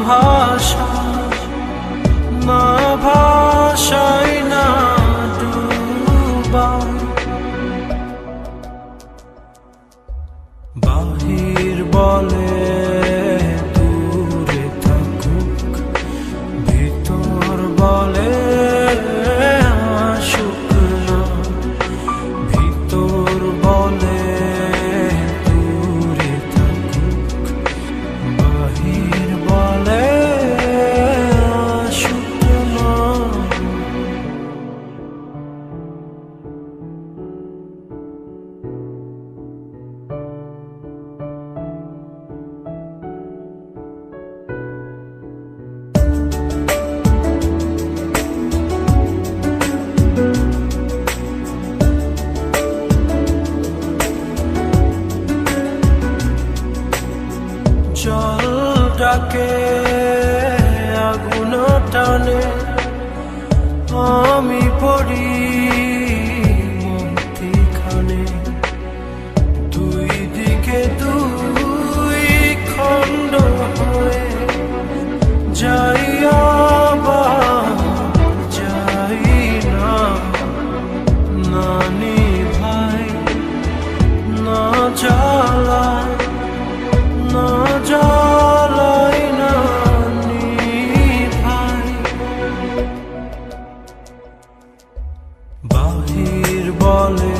ভাষা না ভাষাই না ডুবা বাহির বলে দূরে থাকুক ভিতর বলে আসুক না ভিতর বলে দূরে থাকুক বাহির বলে আসুক না জল ডাকে আগুন টানে আমি পড়ি মন্ত্রীখানে দুই দিকে দুই খণ্ড হয়ে যাইয়া যাই না নানি ভাই না জ্বালায় না জ্বালাই না ভাই বাহির বলে